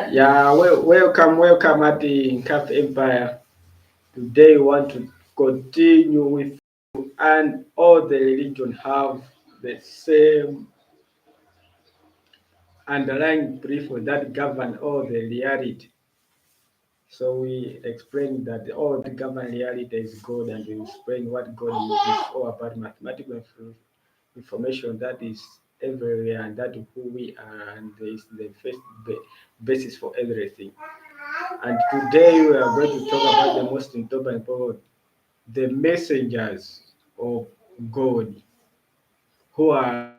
Yeah, welcome at the Cap Empire. Today we want to continue with and all the religion have the same underlying principle that govern all the reality. So we explain that all the govern reality is God, and we explain what God is all about mathematical information that is everywhere, and that who we are, and is the first basis for everything. And today we are going to talk about the most important part, the messengers of God, who are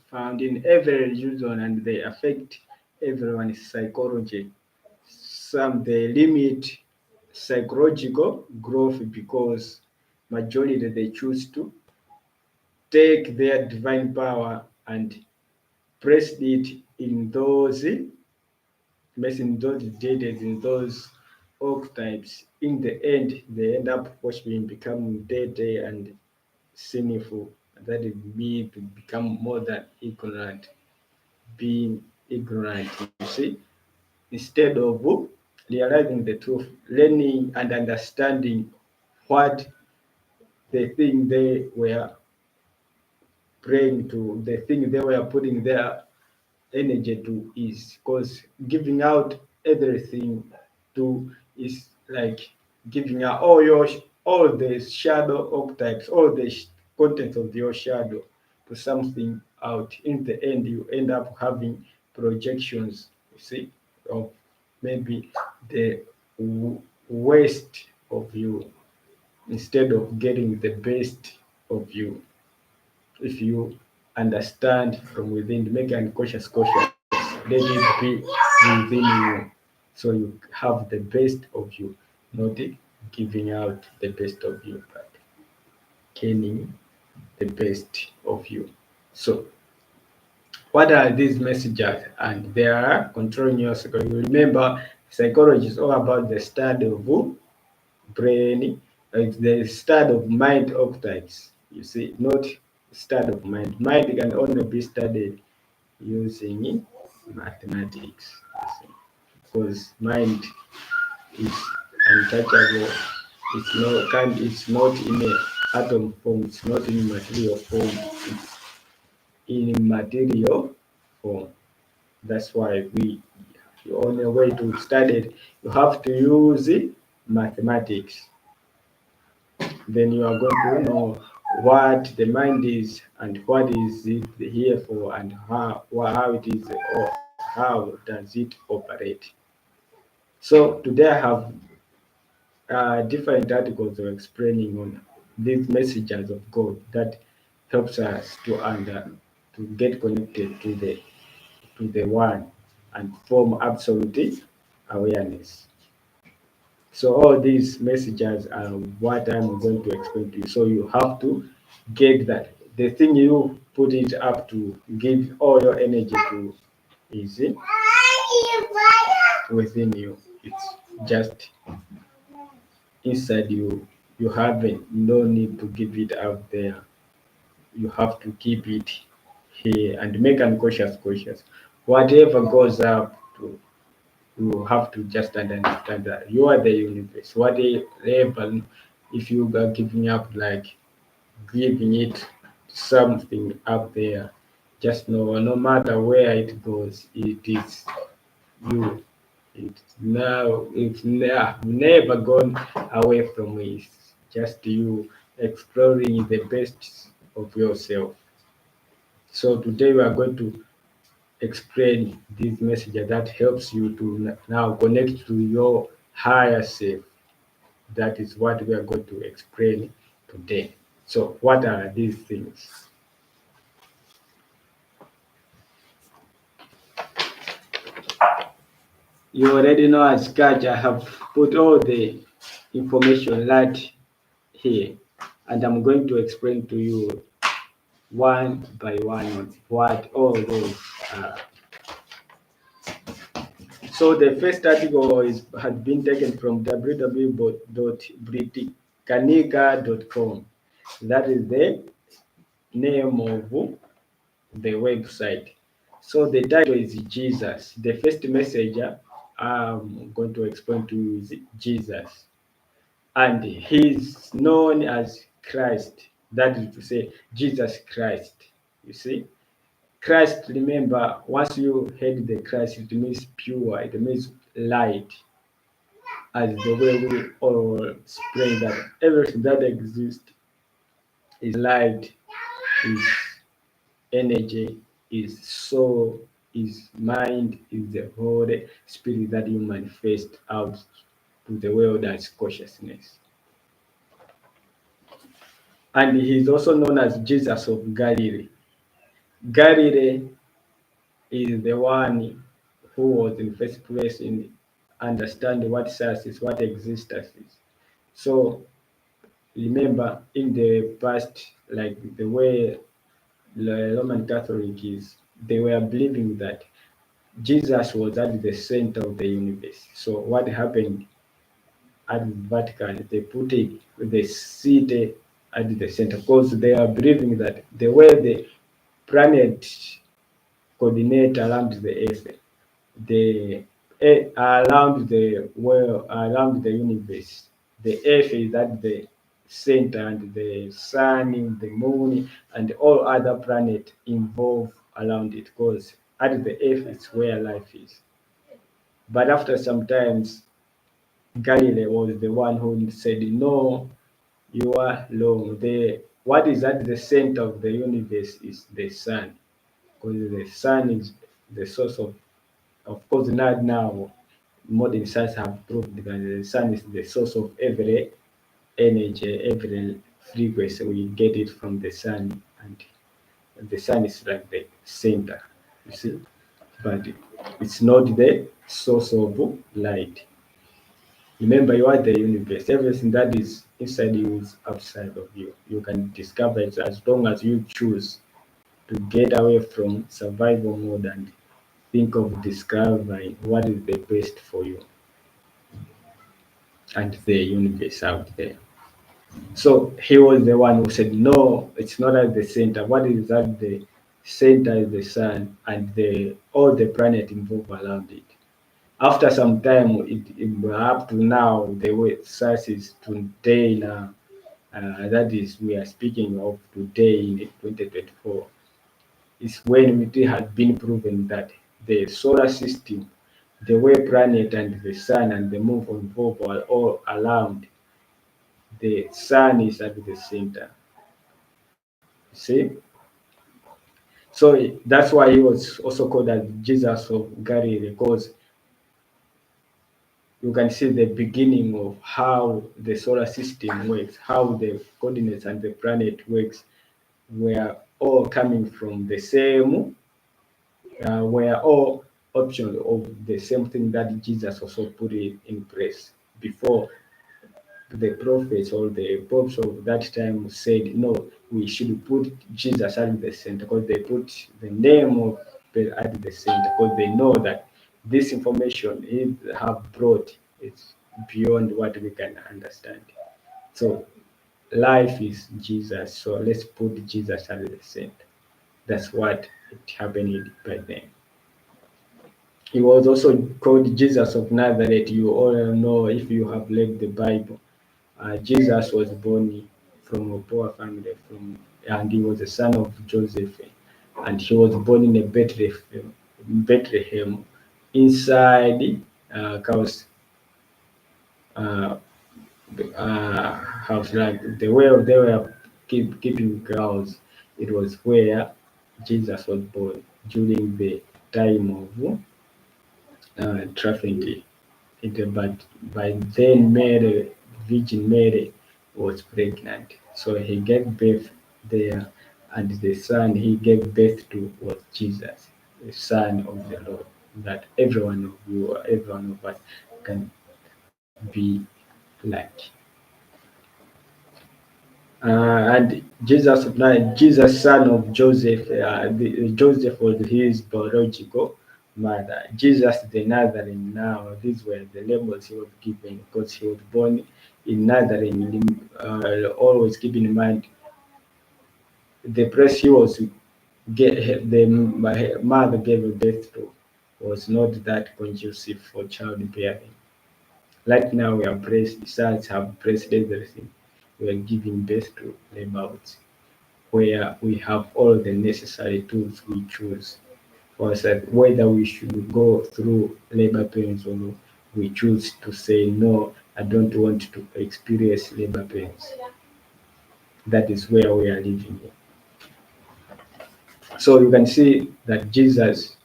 found in every religion and they affect everyone's psychology. Some they limit psychological growth because majority they choose to take their divine power and place it in those messing those deities in those archetypes. In the end, they end up worshiping, become deity and sinful. That it means to become more than ignorant, being ignorant. You see, instead of realizing the truth, learning and understanding what the thing they were praying to, the thing they were putting their energy to is because giving out everything to is like giving out all the shadow archetypes, all the contents of your shadow to something out. In the end, you end up having projections, you see, of maybe the waste of you instead of getting the best of you if you understand from within, make an cautious, let it be within you. So you have the best of you, not giving out the best of you, but gaining the best of you. So what are these messages? And they are controlling your psychology. Remember, psychology is all about the study of brain, it's the study of mind archetypes. You see, not study of mind. Mind can only be studied using mathematics. You see, because mind is untouchable. It's not in a atom form. It's not in material form. It's in material form. That's why the only way to study it, you have to use mathematics. Then you are going to know what the mind is and what is it here for and how it is or how does it operate. So today I have different articles of explaining on these messages of God that helps us to get connected to the one and form absolute awareness. So all these messages are what I'm going to explain to you. So you have to get that the thing you put it up to give all your energy to is within you. It's just inside you. You haven't no need to give it out there. You have to keep it here and make cautious. Whatever goes up to, you have to just understand that you are the universe. Whatever, if you are giving up, like giving it something up there, just know no matter where it goes, it is you. It's never gone away from it. It's just you exploring the best of yourself. So today we are going to explain this message that helps you to now connect to your higher self. That is what we are going to explain today. So what are these things? You already know as catch I have put all the information right here, and I'm going to explain to you one by one on what all those are. So the first article has been taken from www.britannica.com. That is the name of the website. So the title is Jesus, the first messenger I'm going to explain to you is Jesus. And he's known as Christ. That is to say, Jesus Christ. You see? Christ, remember, once you heard the Christ, it means pure, it means light, as the way we all explain that everything that exists is light, is energy, is soul, is mind, is the Holy Spirit that you manifest out to the world as consciousness. And he is also known as Jesus of Galilee. Galilee is the one who was in first place in understanding what science is, what existence is. So remember in the past, like the way the Roman Catholic is, they were believing that Jesus was at the center of the universe. So what happened at the Vatican, they put it the city at the center because they are believing that the way the planet coordinate around the earth, the around the world, around the universe, the earth is at the center, and the sun, the moon, and all other planets involve around it because at the earth is where life is. But after some times, Galileo was the one who said, "No, you are wrong. The what is at the center of the universe is the sun, because the sun is the source of course, not now. Modern science have proved that the sun is the source of every energy, every frequency. We get it from the sun, and the sun is like the center, you see. But it's not the source of light. Remember, you are the universe. Everything that is inside you is outside of you. You can discover it as long as you choose to get away from survival mode and think of discovering what is the best for you and the universe out there. So he was the one who said, "No, it's not at the center. What is at the center is the sun and the all the planet involved around it." After some time, up to now, the way science is today now, that is, we are speaking of today in 2024, is when it has been proven that the solar system, the way planet and the sun and the moon involve are all around, the sun is at the center. See? So that's why he was also called as Jesus of Galilee, because you can see the beginning of how the solar system works, how the coordinates and the planet works, were all coming from the same, were all options of the same thing that Jesus also put it in place before the prophets or the popes of that time said, no, we should put Jesus at the center, because they put the name of the at the center because they know that this information he have brought is beyond what we can understand. So life is Jesus. So let's put Jesus at the center. That's what it happened by then. He was also called Jesus of Nazareth. You all know if you have read the Bible. Jesus was born from a poor family, and he was the son of Joseph, and he was born in a Bethlehem inside house, uh, house like the way they were keeping cows. It was where Jesus was born during the time of trafficking. But by then Mary, Virgin Mary, was pregnant. So he gave birth there, and the son he gave birth to was Jesus, the Son of the Lord, that every one of you or every one of us can be like. And Jesus, son of Joseph, Joseph was his biological mother. Jesus the Nazarene. Now, these were the labels he was given because he was born in Nazarene. Always keep in mind the place he was, the mother gave birth to. was not that conducive for childbearing. Right now, we are blessed, science have blessed everything. We are giving birth to labouts where we have all the necessary tools we choose for ourselves, whether we should go through labor pains or we choose to say, no, I don't want to experience labor pains. That is where we are living. So you can see that Jesus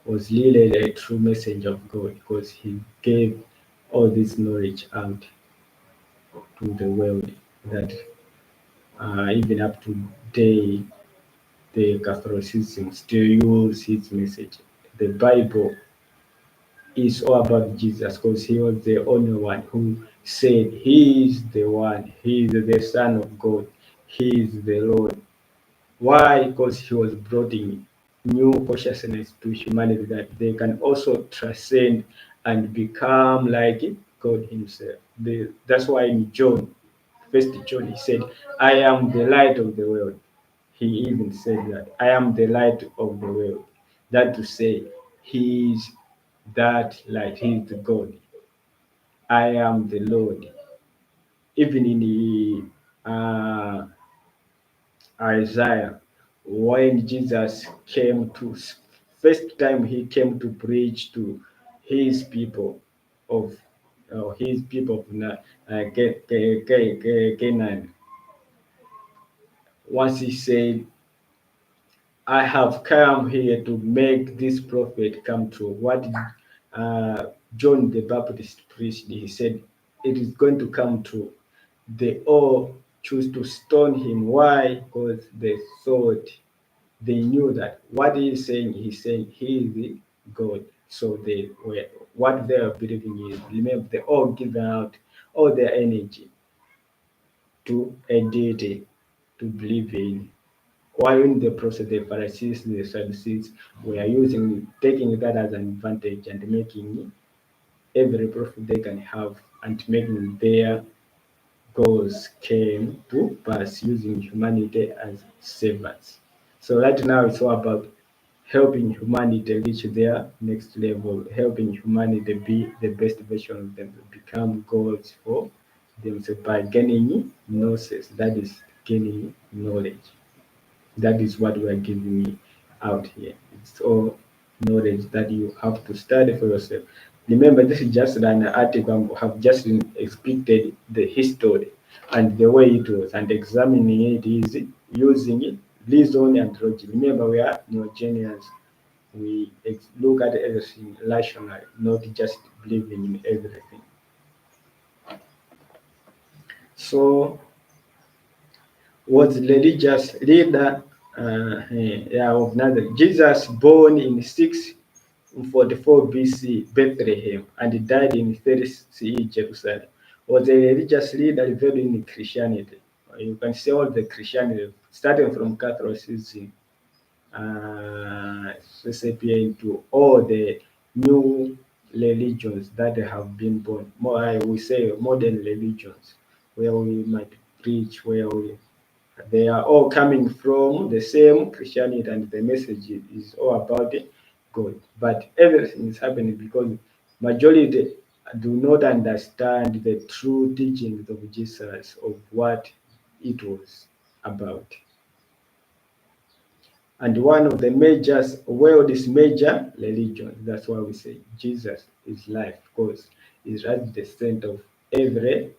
was really a true messenger of God because he gave all this knowledge out to the world that even up to today the Catholicism still use his message. The Bible is all about Jesus because he was the only one who said he is the one, he is the Son of God, he is the Lord. Why? Because he was bringing new consciousness to humanity that they can also transcend and become like God himself. That's why in John, First John, he said, I am the light of the world. He even said that, I am the light of the world. That to say, he is that light, he is the God. I am the Lord. Even in the Isaiah, when Jesus came to first time he came to preach to his people of his people of Canaan. Once he said, I have come here to make this prophet come true. What John the Baptist preached, he said, it is going to come true. They all choose to stone him. Why? Because they thought they knew that what he's saying he is the God. So they were what they are believing is, remember, they all given out all their energy to a deity to believe in. While in the process, the Pharisees, the Sadducees were taking that as an advantage and making every profit they can have and making their goals came to pass using humanity as servants. So right now it's all about helping humanity reach their next level, helping humanity be the best version of them, become gods for themselves by gaining gnosis, that is gaining knowledge. That is what we are giving you out here. It's all knowledge that you have to study for yourself. Remember, this is just an article. I have just expected the history and the way it was, and examining it is using it, reason and logic. Remember, we are neogenians. We look at everything rationally, not just believing in everything. So was religious leader of Nazareth. Jesus, born in 644 BC, Bethlehem, and died in 30 CE, Jerusalem, was a religious leader revealed in Christianity. You can see all the Christianity, starting from Catholicism, sapient to all the new religions that have been born. More, I will say modern religions, where we might preach, where we they are all coming from the same Christianity, and the message is all about God. But everything is happening because majority do not understand the true teachings of Jesus of what it was about. And one of the world's major religion. That's why we say Jesus is life, because he's at the center of every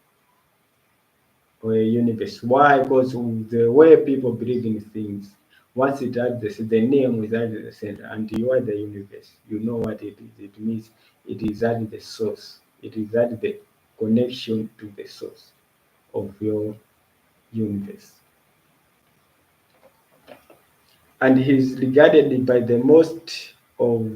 universe. Why? Because of the way people believe in things. Once it has the name is at the center, and you are the universe. You know what it is. It means it is at the source. It is at the connection to the source of your universe. And he's regarded by the most of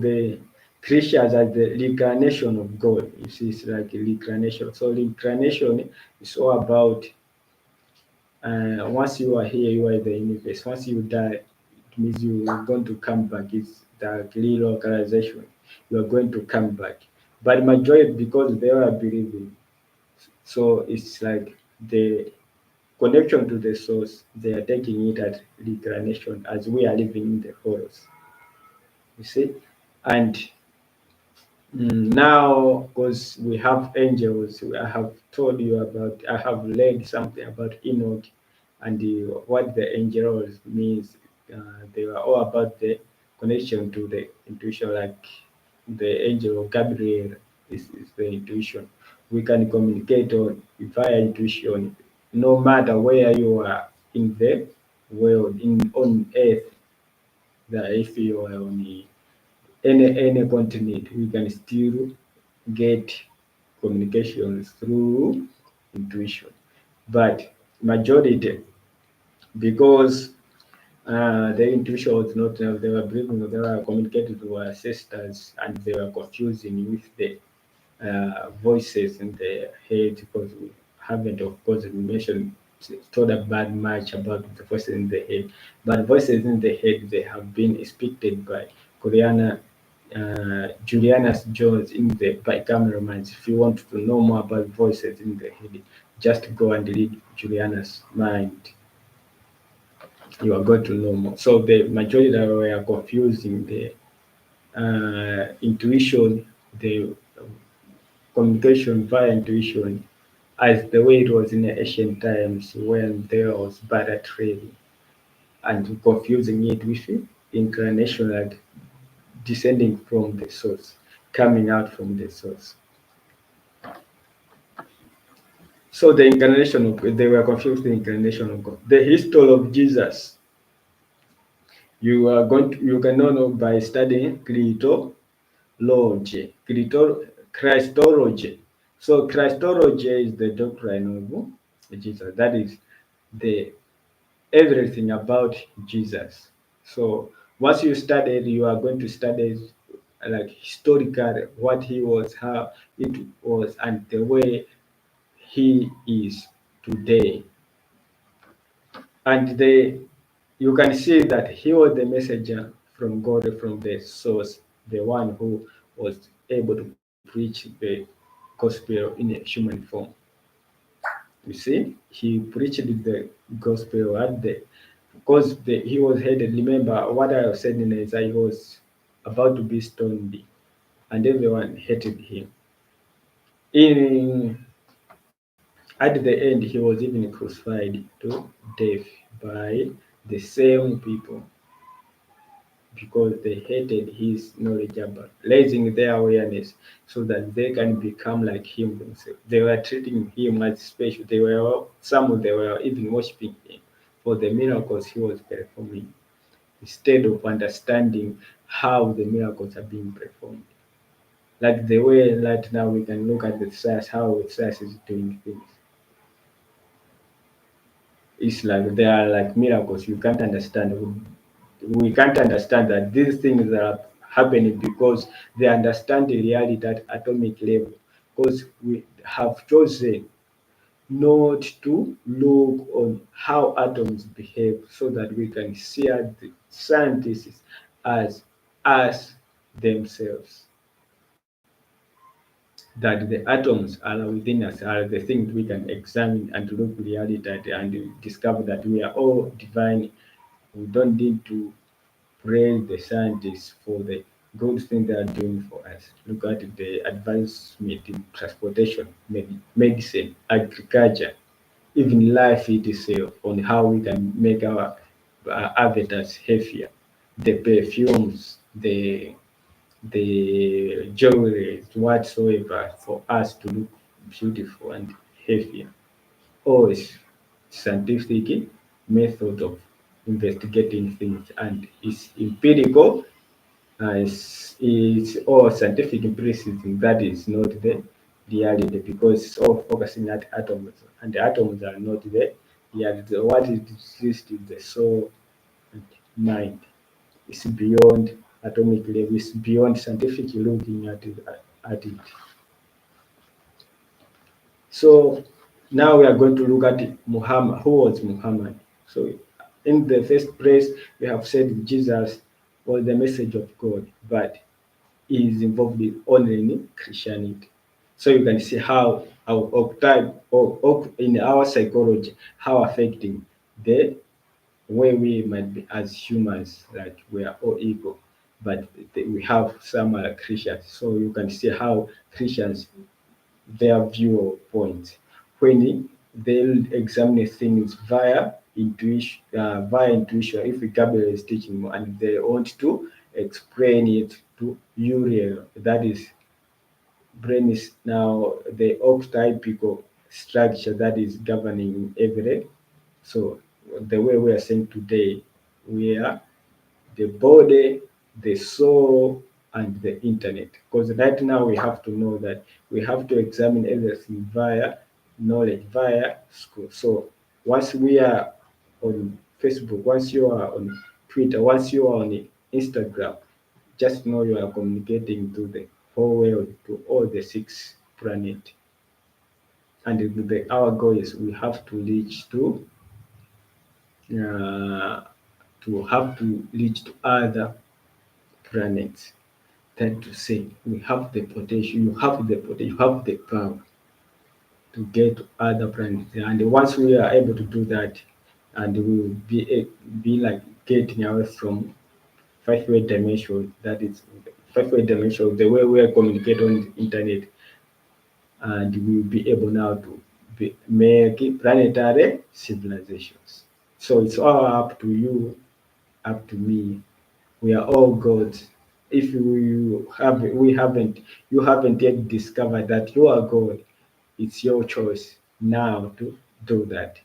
the Christians as the reincarnation of God. You see, it's like a reincarnation. So reincarnation is all about once you are here, you are in the universe. Once you die, it means you are going to come back. It's the relocalization. You are going to come back. But majority, because they are believing, so it's like the connection to the source, they are taking it as reincarnation as we are living in the forest. You see? And now, because we have angels, I have told you about, I have read something about Enoch and what the angels means. They were all about the connection to the intuition, like the angel of Gabriel is the intuition. We can communicate on via intuition, no matter where you are in the world, in on earth. That if you are on any continent, we can still get communications through intuition. But majority, because the intuition was not enough, they were believing they were communicating to ancestors and they were confusing with the voices in the head, because we haven't, of course, we mentioned told about much about the voices in the head. But voices in the head, they have been expected by Koreana Julianus Jones in the bicameral minds. If you want to know more about voices in the head, just go and read Julianus' mind. You are going to know more. So the majority that were confusing the intuition, the communication via intuition, as the way it was in the ancient times when there was barter trade, and confusing it with incarnation, like descending from the source, coming out from the source. So the incarnation of, they were confused the incarnation of God. The history of Jesus, you can know by studying Christology. So Christology is the doctrine of Jesus. That is the everything about Jesus. So once you study it, you are going to study like historically what he was, how it was, and the way he is today. And you can see that he was the messenger from God, from the source, the one who was able to preach the gospel in a human form. You see, he preached the gospel at the, because he was hated. Remember what I said in Isaiah, he was about to be stoned, and everyone hated him. In At the end, he was even crucified to death by the same people, because they hated his knowledge about raising their awareness so that they can become like him themselves. They were treating him as special. They were even worshiping him for the miracles he was performing, instead of understanding how the miracles are being performed. Like the way right now we can look at the science, how science is doing things. It's like they are like miracles. You can't understand. We can't understand that these things are happening because they understand the reality at atomic level. Because we have chosen not to look on how atoms behave, so that we can see the scientists as us themselves. That the atoms are within us, are the things we can examine and look reality at and discover that we are all divine. We don't need to praise the scientists for the good thing they are doing for us. Look at the advancement in transportation, medicine, agriculture, even life itself, on how we can make our avatars healthier. The perfumes, the jewelry whatsoever for us to look beautiful and healthier. Or is scientific method of investigating things, and it's empirical. It's all scientific empiricism that is not the reality, because it's all focusing at atoms, and the atoms are not the reality. What exists is the soul and mind. It's beyond atomic level. It's beyond scientific looking at it. So now we are going to look at Muhammad. Who was Muhammad? So in the first place, we have said Jesus was the message of God, but he is involved only in Christianity. So you can see how our type or in our psychology, how affecting the way we might be as humans, like we are all equal. but we have some Christians. So you can see how Christians, their viewpoint, when they'll examine things via intuition. If Gabriel is teaching and they want to explain it to Uriel, that is brain is now the archetypical structure that is governing every. So the way we are saying today, we are the body, the soul, and the internet. Because right now we have to know that we have to examine everything via knowledge, via school. So once we are on Facebook, once you are on Twitter, once you are on Instagram, just know you are communicating to the whole world, to all the six planets. And our goal is we have to reach uh, to reach to other planets. That to say we have the potential, you have the power to get to other planets. And once we are able to do that, and we will be like getting away from five-way dimension, that is five-way dimension, the way we are communicating on the internet, and we will be able now to make planetary civilizations. So it's all up to you, up to me. We are all gods. If we haven't, you haven't yet discovered that you are God, it's your choice now to do that.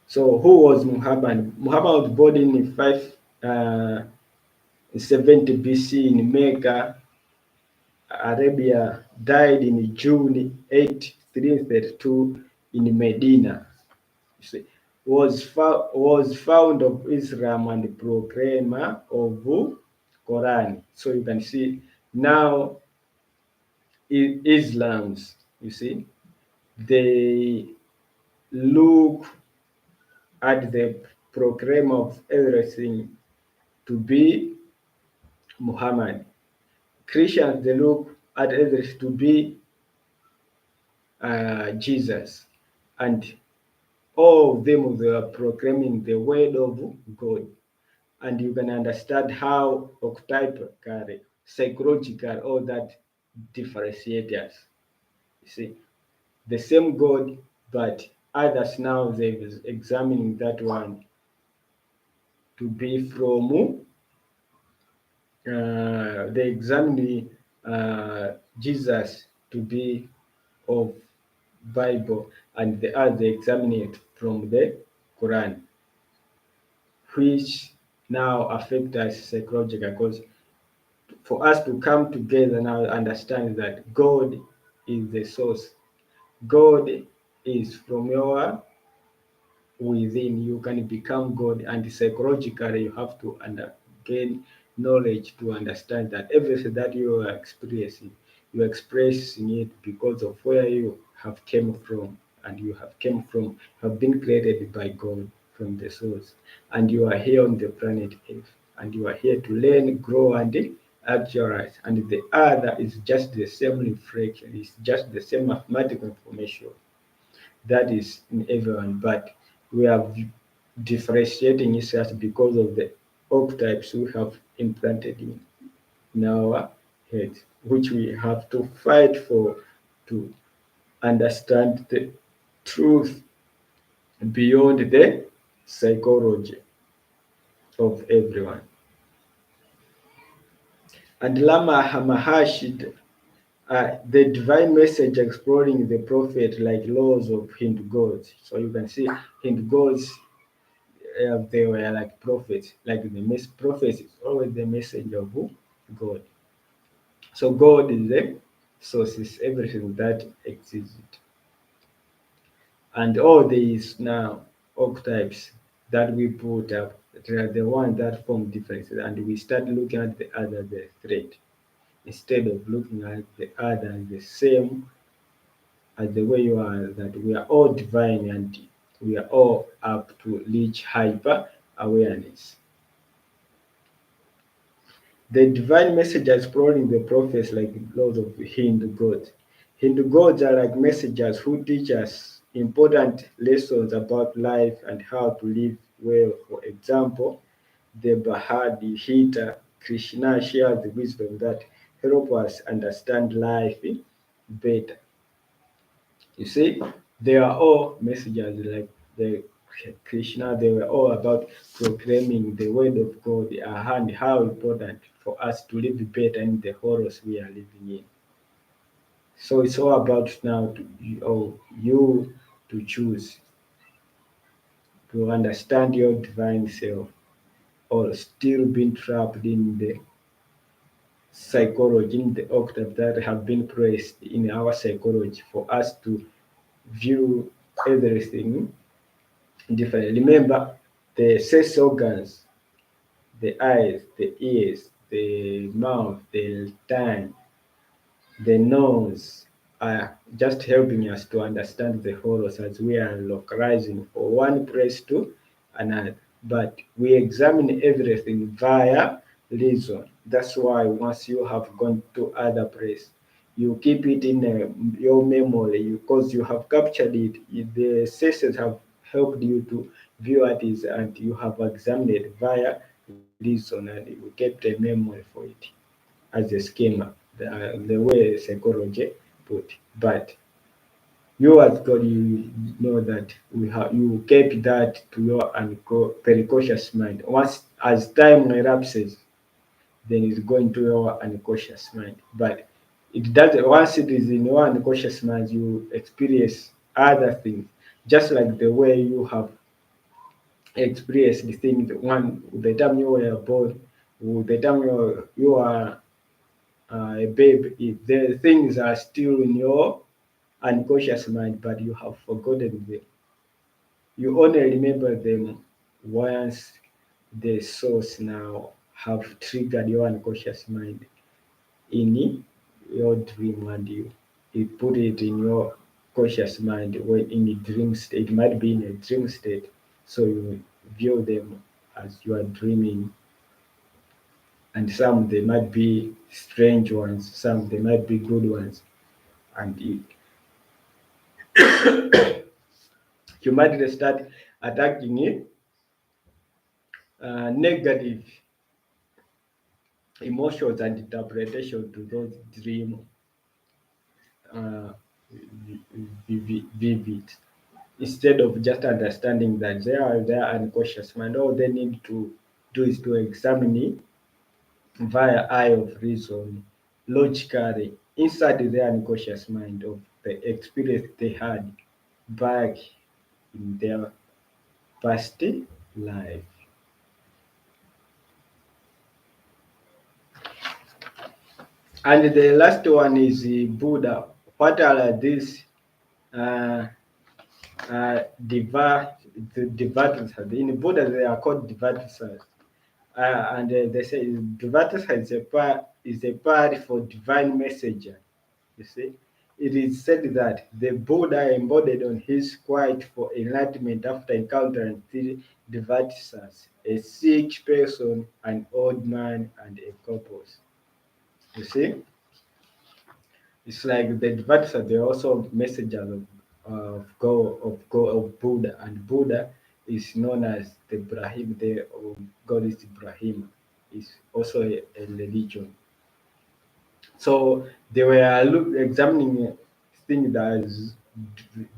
So who was Muhammad? Muhammad was born in 570 BC in Mecca, Arabia, died in June 8, 332 in Medina. You see, was found of Islam and proclaimer of Quran. So you can see now Islam's, you see, they look at the proclaimer of everything to be Muhammad. Christians they look at everything to be Jesus, and all of them they are proclaiming the word of God. And you can understand how archetypal, psychological, all that differentiate us. You see, the same God, but others now they've examining that one to be from they examine Jesus to be of Bible, and the other examine it from the Quran, which now affect us psychologically because for us to come together now understand that God is the source. God is from your within. You can become God, and psychologically you have to gain knowledge to understand that everything that you are experiencing, you are expressing it because of where you have came from, and you have came from, have been created by God from the source, and you are here on the planet Earth, and you are here to learn, grow, and actualize. And the other is just the same reflection, it's just the same mathematical information that is in everyone, but we are differentiating itself because of the archetypes we have implanted in our head, which we have to fight for to understand the truth beyond the psychology of everyone. And Lama Maharshi, the divine message exploring the prophet like laws of Hindu gods. So you can see Hindu gods they were like prophets, like the prophets is always the messenger of who? God. So God is the source, is everything that exists. And all these now archetypes that we put up, they are the ones that form differences, and we start looking at the other the threat instead of looking at the other as the same as the way you are, that we are all divine and we are all up to reach hyper awareness. The divine messengers exploring the prophets like those of Hindu gods. Hindu gods are like messengers who teach us important lessons about life and how to live well. For example, the Bahadi Hita, Krishna shares the wisdom that help us understand life better. You see, they are all messengers like the Krishna, they were all about proclaiming the word of God and how important for us to live better in the horrors we are living in. So it's all about now you to choose to understand your divine self or still being trapped in the psychology, in the octave that have been placed in our psychology for us to view everything differently. Remember, the sense organs, the eyes, the ears, the mouth, the tongue, the nose are just helping us to understand the horrors as we are localizing for one place to another. But we examine everything via reason. That's why once you have gone to other place, you keep it in your memory because you have captured it. The senses have helped you to view what is and you have examined it via reason and you kept a memory for it as a schema, the way psychology put. But you as God, you know that you keep that to your precocious mind. Once as time elapses, then it's going to your unconscious mind. But it does once it is in your unconscious mind, you experience other things, just like the way you have experienced the things one the time you were born, the time you are a babe, if the things are still in your unconscious mind, but you have forgotten them. You only remember them once the source now have triggered your unconscious mind in your dream and you put it in your conscious mind when in a dream state. It might be in a dream state. So you view them as you are dreaming and some they might be strange ones, some they might be good ones. And you might start attacking negative emotions and interpretation to those dream uh, vivid instead of just understanding that they are there unconscious mind. All they need to do is to examine it via eye of reason, logically, inside their unconscious mind of the experience they had back in their past life. And the last one is Buddha. What are these uh, devatas? In Buddha, they are called devatas. And they say devatas is a part for divine messenger. You see, it is said that the Buddha embodied on his quest for enlightenment after encountering three devatas: a sick person, an old man, and a corpse. You see, it's like the Devats they're also messengers of Buddha, and Buddha is known as the Brahim. The God is Brahim. Is also a religion. So they were examining things as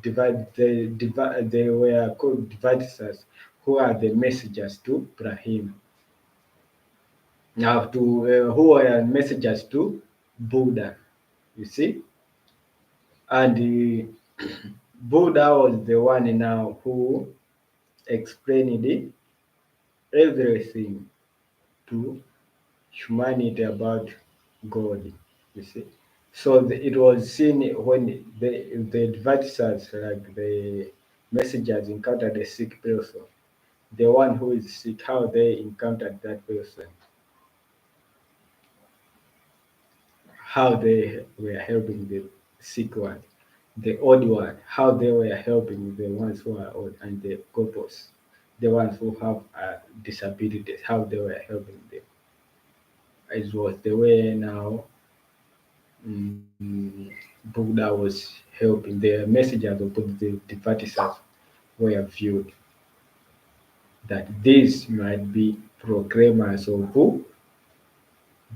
they were called Devats, who are the messengers to Brahim. Now to who are messengers to Buddha. You see, and Buddha was the one now who explained everything to humanity about God. You see, so it was seen when the advertisers, like the messengers, encountered a sick person. The one who is sick, how they encountered that person, how they were helping the sick one, the old one, how they were helping the ones who are old, and the couples, the ones who have disabilities, how they were helping them. It was the way now Buddha was helping the messengers of the participants were viewed. that these might be proclaimers of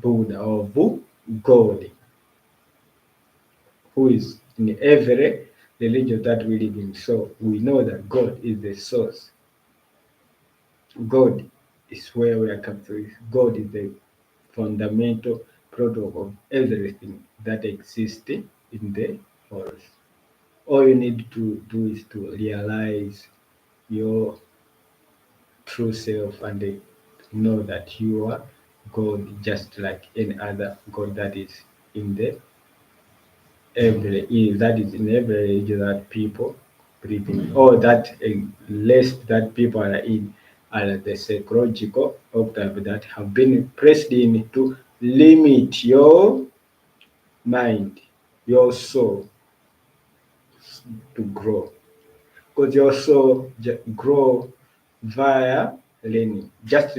Buddha or God, who is in every religion that we live in. So we know that God is the source. God is where we are coming from. God is the fundamental product of everything that exists in the world. All you need to do is to realize your true self and know that you are God just like any other God that is in the that is in every religion that people believe in, or that list that people are in are the psychological octave that have been pressed in to limit your mind, your soul to grow. Because your soul grow via learning. Just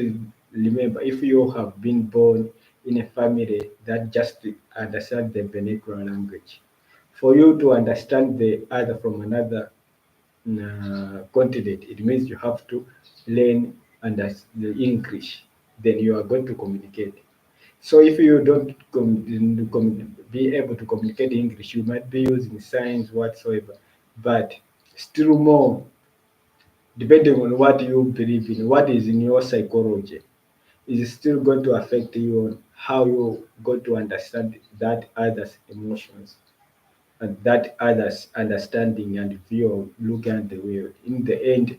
remember, if you have been born in a family that just understand the vernacular language, for you to understand the other from another continent, it means you have to learn under the English. Then you are going to communicate. So if you don't be able to communicate English, you might be using signs whatsoever. But still more, depending on what you believe in, what is in your psychology, is still going to affect you on how you're going to understand that other's emotions and that others understanding and view of looking at the world. In the end,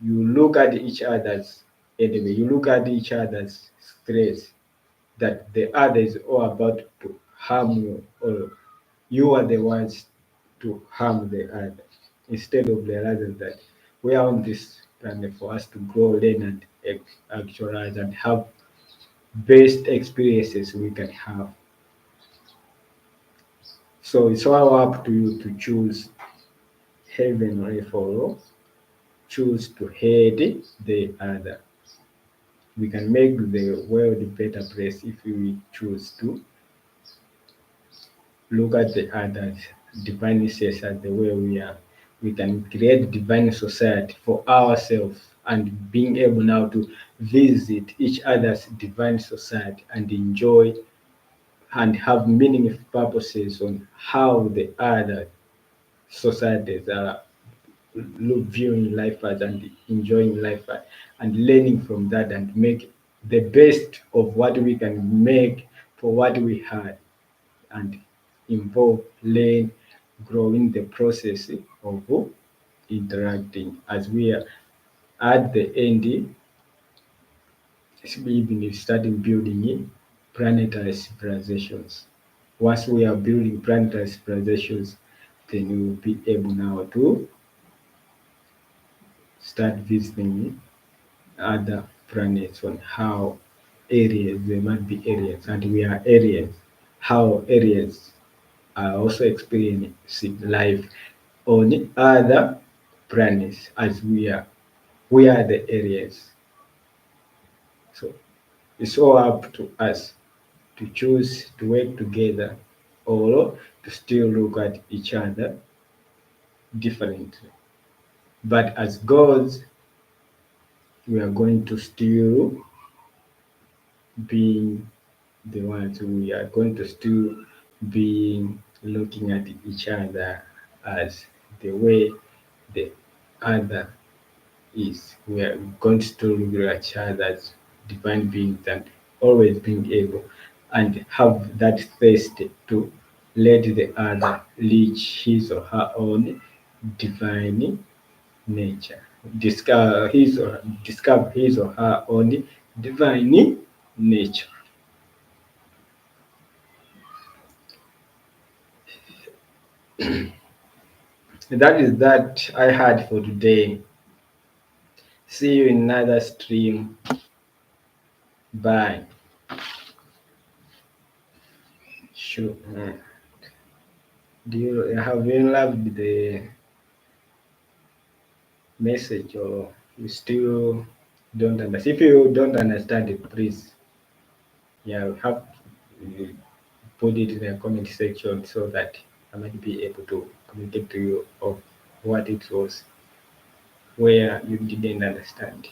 you look at each other's enemy, you look at each other's stress, that the other is all about to harm you, or you are the ones to harm the other, instead of realizing that we are on this planet for us to grow, learn, and actualize and have best experiences we can have. So it's all up to you to choose heaven or earth, or choose to hate the other. We can make the world a better place if we choose to look at the others, divine says as the way we are. We can create divine society for ourselves and being able now to visit each other's divine society and enjoy and have meaningful purposes on how the other societies are viewing life as and enjoying life and learning from that and make the best of what we can make for what we had and involve, learn, grow in the process of interacting as we are at the end, even starting building planetary civilizations. Once we are building planetary civilizations, then we will be able now to start visiting other planets on how areas, there might be areas, and we are areas, how areas are also experiencing life on other planets as we are. We are the areas. So it's all up to us to choose to work together or to still look at each other differently. But as gods, we are going to still be the ones we are going to still be looking at each other as the way the other is. We are going to still look at each other as divine beings and always being able and have that thirst to let the other reach his or her own divine nature. Discover his or her own divine nature. That is that I had for today. See you in another stream. Bye. Sure. Do you have you loved the message or you still don't understand? If you don't understand it, please, yeah, you have to put it in the comment section so that I might be able to communicate to you of what it was where you didn't understand.